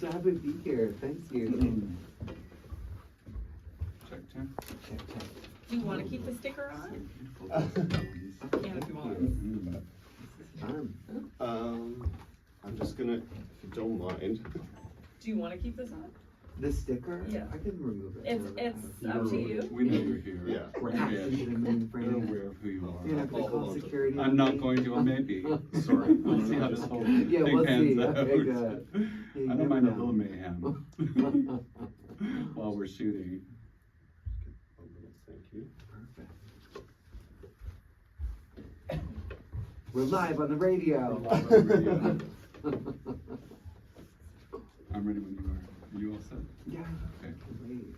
so happy to be here. Thank you. Check. Do you want to keep the sticker on? Yeah, if you want. I'm just gonna, if you don't mind. Do you want to keep this on? The sticker? Yeah. I can remove it. It's up to you. We know you're here. Yeah. We're actually in the main They're frame. aware of who you You're are. not gonna call security. I'm on not me? going to, or maybe. Sorry. We'll see how this whole thing Yeah, we'll pans see. out. Okay, good. Yeah, you I don't never mind a know. little mayhem while we're shooting. Thank you. Perfect. We're live on the radio. We're live on the radio. I'm ready when you are. Are you all set? Yeah. Okay. Great.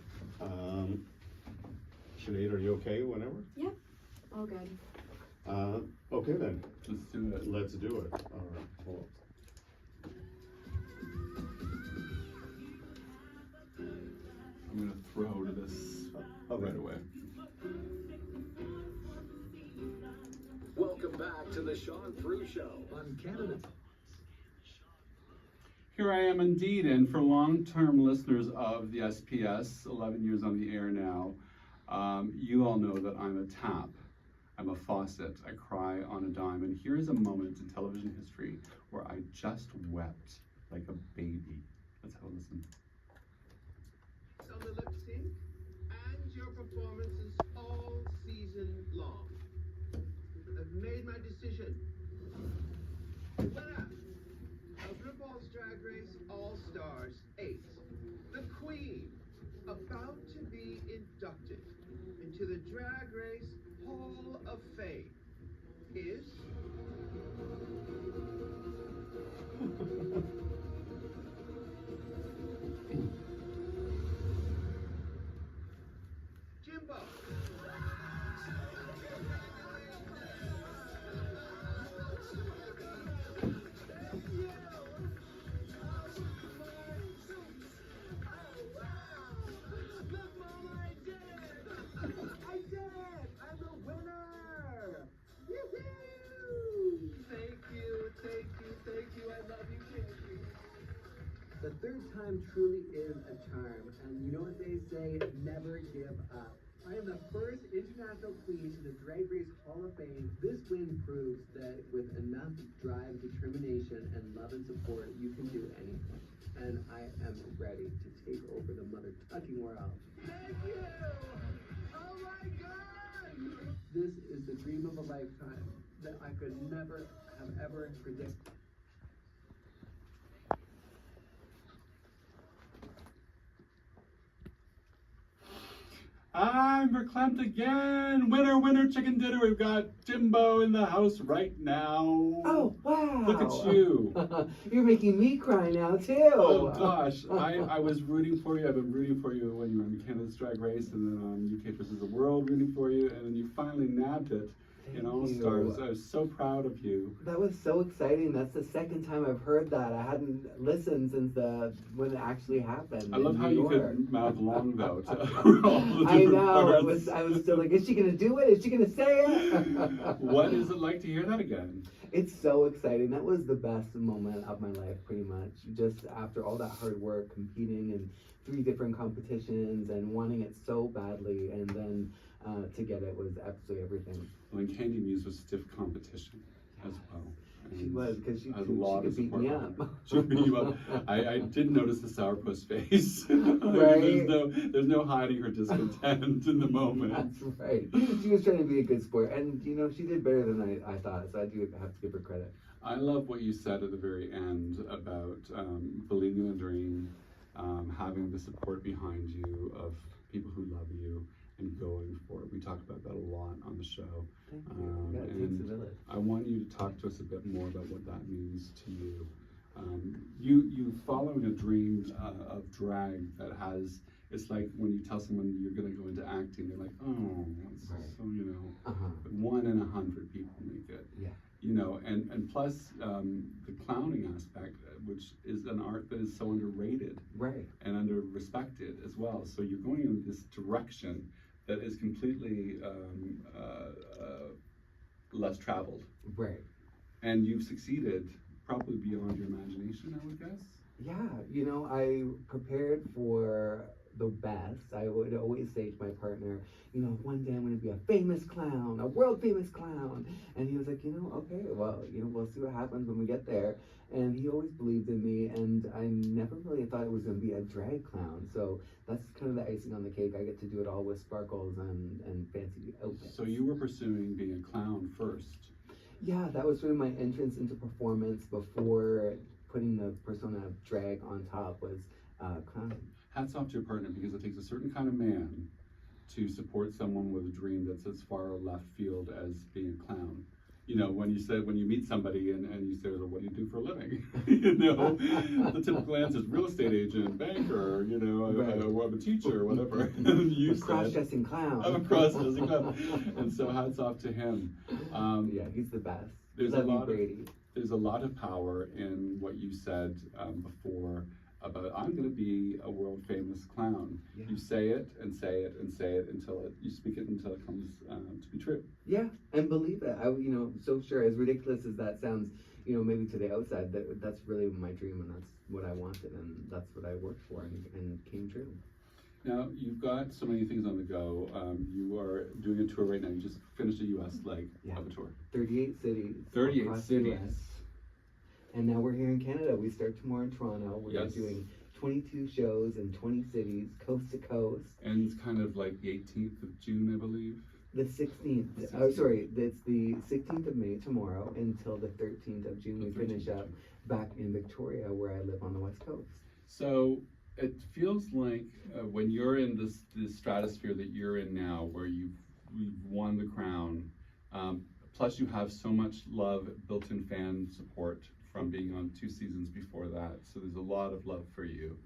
Sinead, are you okay whenever? Yep, all good. Okay then, Let's do it. let's do it. All right, hold I'm gonna throw to this Okay. right away. Welcome back to the Shaun Proulx Show on Canada. Here I am indeed, and for long-term listeners of the SPS, 11 years on the air now, you all know that I'm a tap, I'm a faucet, I cry on a dime, and here's a moment in television history where I just wept like a baby. Let's have a listen. On the lip sync and your performances all season long. I've made my decision. Winner of RuPaul's Drag Race All-Stars 8, the Queen, about to be inducted into the Drag Race Hall of Fame, is... Jimbo. I did it! I'm the winner! Yoo-hoo! Thank you. I love you, Candy. The third time truly is a charm, and you know what they say, never give up. I am the first international queen to the Drag Race Hall of Fame. This win proves that with enough drive, determination, and love and support, you can do anything. And I am ready to take over the mother-tucking world. Thank you! Oh my God! This is the dream of a lifetime that I could never have ever predicted. I'm verklempt again! Winner, chicken dinner! We've got Jimbo in the house right now. Oh, wow. Look at you. You're making me cry now, too. Oh gosh, I was rooting for you. I've been rooting for you when you were in Canada's Drag Race and then on UK vs. the World, rooting for you, and then you finally nabbed it in Thank All you. Stars. I was so proud of you. That was so exciting. That's the second time I've heard that. I hadn't listened since when it actually happened. I love in how New you York. could mouth long though. To all the I different know. parts. I was still like, is she gonna do it? Is she gonna say it? What is it like to hear that again? It's so exciting. That was the best moment of my life, pretty much. Just after all that hard work, competing in 3 different competitions and wanting it so badly, and then to get it was absolutely everything. Well, and Candy Muse was stiff competition as well. She And was, because she a lot could of beat me support up. behind her. She beat you up. I did notice the sourpuss face. Right? There's no hiding her discontent in the moment. That's right. She was trying to be a good sport, and you know, she did better than I thought, so I do have to give her credit. I love what you said at the very end about believing in a dream, having the support behind you of people who love you and going for it. We talked about that a lot on the show. Thank you. Yeah, it takes a And village. I want you to talk to us a bit more about what that means to you. You following a dream of drag that has, it's like when you tell someone you're going to go into acting, they're like, oh, that's Right. so, you know, Uh-huh. 1 in 100 people make it. Yeah. You know, and plus the clowning aspect, which is an art that is so underrated Right. and under-respected as well. So you're going in this direction that is completely less traveled. Right. And you've succeeded probably beyond your imagination, I would guess. Yeah, you know, I prepared for the best. I would always say to my partner, you know, one day I'm going to be a famous clown, a world famous clown. And he was like, you know, okay, well, you know, we'll see what happens when we get there. And he always believed in me, and I never really thought it was going to be a drag clown. So that's kind of the icing on the cake. I get to do it all with sparkles and fancy outfits. So you were pursuing being a clown first. Yeah, that was sort of my entrance into performance before putting the persona of drag on top was clown. Hats off to your partner, because it takes a certain kind of man to support someone with a dream that's as far left field as being a clown. You know, when you meet somebody and you say, well, what do you do for a living? You know, the typical answer is real estate agent, banker, you know, I'm a teacher, whatever. And you said, cross-dressing clown. I'm a cross-dressing clown. And so hats off to him. Yeah, he's the best. There's Love you, Brady. There's a lot of power in what you said before about I'm going to be a world famous clown. Yeah. You say it and say it and say it until you speak it until it comes to be true. Yeah, and believe it. You know, so sure, as ridiculous as that sounds, you know, maybe to the outside, that's really my dream, and that's what I wanted, and that's what I worked for, and came true. Now, you've got so many things on the go. You are doing a tour right now. You just finished a U.S. leg of a tour. 38 cities. 38 across the cities. US. And now we're here in Canada. We start tomorrow in Toronto. We're Yes. doing 22 shows in 20 cities, coast to coast. And it's kind of like the 18th of June, I believe. The 16th. The Oh, 16th. sorry. It's the 16th of May tomorrow until the 13th of June. The We finish 13th of up June. back in Victoria, where I live on the West Coast. So it feels like when you're in this stratosphere that you're in now, where you've won the crown, plus you have so much love, built-in fan support from being on 2 seasons before that. So there's a lot of love for you.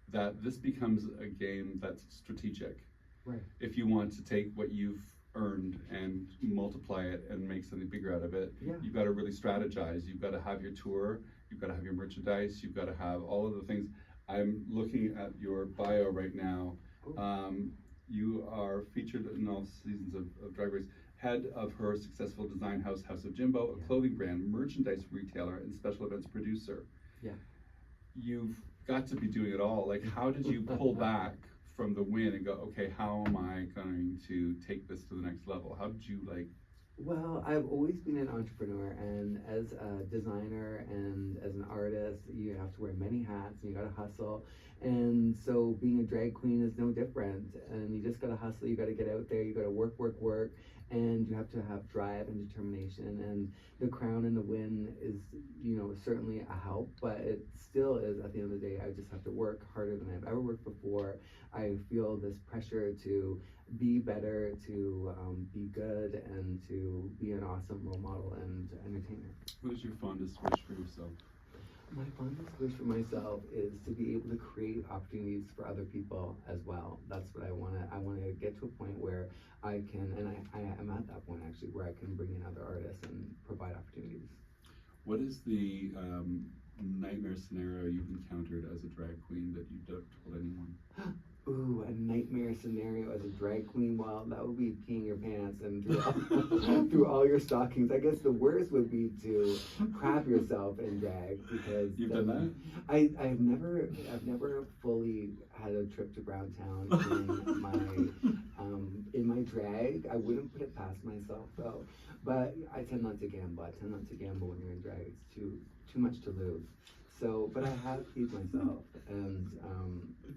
That this becomes a game that's strategic. Right. If you want to take what you've earned and multiply it and make something bigger out of it, Yeah. you've got to really strategize. You've got to have your tour, you've got to have your merchandise, you've got to have all of the things. I'm looking at your bio right now. You are featured in all seasons of Drag Race. Head of her successful design house, House of Jimbo, a clothing brand, merchandise retailer, and special events producer. Yeah. You've got to be doing it all. Like, how did you pull back from the win and go, okay, how am I going to take this to the next level? How did you Well, I've always been an entrepreneur, and as a designer and as an artist, you have to wear many hats, and you gotta hustle. And so being a drag queen is no different, and you just gotta hustle, you gotta get out there, you gotta work, and you have to have drive and determination. And the crown and the win is, you know, certainly a help, but it still is, at the end of the day, I just have to work harder than I've ever worked before. I feel this pressure to be better, to be good, and to be an awesome role model and entertainer. what is your fondest wish for yourself? My fondest wish for myself is to be able to create opportunities for other people as well. That's what I want to. I want to get to a point where I can, and I am at that point actually, where I can bring in other artists and provide opportunities. What is the nightmare scenario you've encountered as a drag queen that you don't told anyone? Ooh, a nightmare scenario as a drag queen. Well, that would be peeing your pants and through all your stockings. I guess the worst would be to crap yourself in drag, because You've done that? I've never fully had a trip to Browntown in my drag. I wouldn't put it past myself though, but I tend not to gamble. I tend not to gamble when you're in drag. It's too much to lose. So, but I have peed myself, and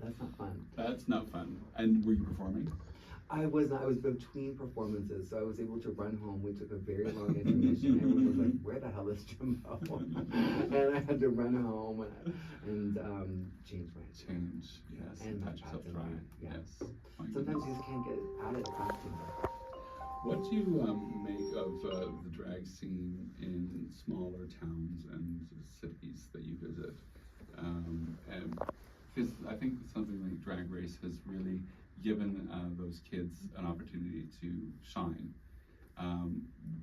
that's not fun. That's not fun. And were you performing? I was not. I was between performances, so I was able to run home. We took a very long intermission. Everyone was like, "Where the hell is Jimbo?" And I had to run home and change my Change, yes. And Pat my yourself pads dry. and my- yeah. Yes. My Sometimes goodness. you just can't get out of the costume. What do you make of the drag scene in smaller towns and cities that you visit? And because I think something like Drag Race has really given those kids an opportunity to shine.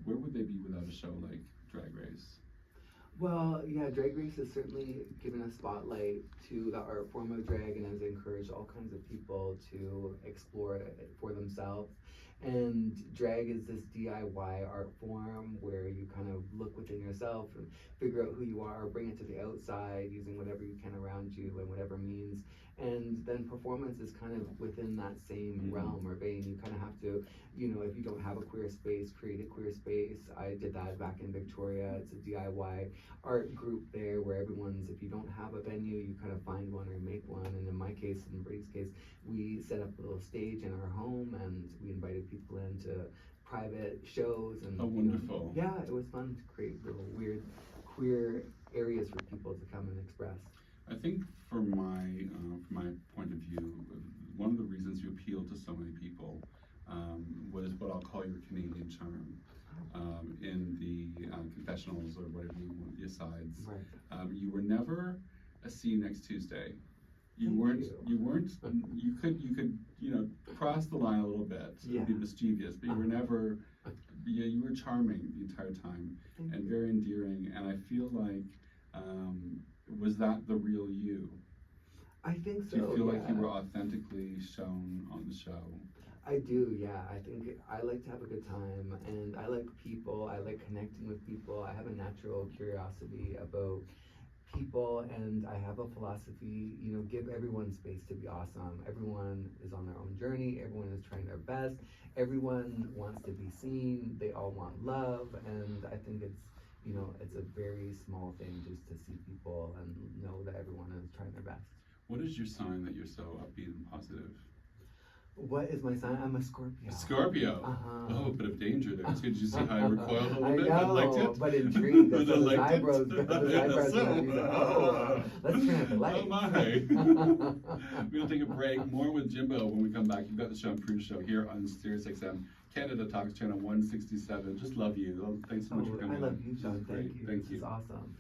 Where would they be without a show like Drag Race? Well, yeah, Drag Race has certainly given a spotlight to the art form of drag and has encouraged all kinds of people to explore it for themselves. And drag is this DIY art form where you kind of look within yourself and figure out who you are, bring it to the outside using whatever you can around you in whatever means. And then performance is kind of within that same realm or vein. You kind of have to, you know, if you don't have a queer space, create a queer space. I did that back in Victoria. It's a DIY art group there where everyone's, if you don't have a venue, you kind of find one or make one. And in my case, in Brady's case, we set up a little stage in our home and we invited people in to private shows. And Oh, wonderful. You know, yeah, it was fun to create little weird queer areas for people to come and express. I think from my point of view, one of the reasons you appeal to so many people was what I'll call your Canadian charm. In the confessionals or whatever you want, the asides, Right. You were never a see you next Tuesday. You Thank weren't. you. You weren't. You could. You know, cross the line a little bit Yeah. and be mischievous, but you were never. Yeah, you were charming the entire time and very endearing. And I feel like, was that the real you? I think so. Do you feel like you yeah. were authentically shown on the show? I do, yeah. I think I like to have a good time and I like people. I like connecting with people. I have a natural curiosity about people and I have a philosophy, you know, give everyone space to be awesome. Everyone is on their own journey. Everyone is trying their best. Everyone wants to be seen. They all want love. And I think it's, you know, it's a very small thing just to see people and know that everyone is trying their best. What is your sign that you're so upbeat and positive? What is my sign? I'm a Scorpio. Scorpio. Uh-huh. Oh, a bit of danger there. Did you see how I recoiled a little I bit? know, I liked it. but intrigued. That's I what his liked it. eyebrows. His eyebrows. So- Let's turn up the lights. Oh my. We're gonna take a break. More with Jimbo when we come back. You've got the Shaun Proulx Show here on SiriusXM Canada Talks Channel 167. Just love you. Thanks so much for coming. I love you, John. Great. Thank you. Thank This you. is awesome.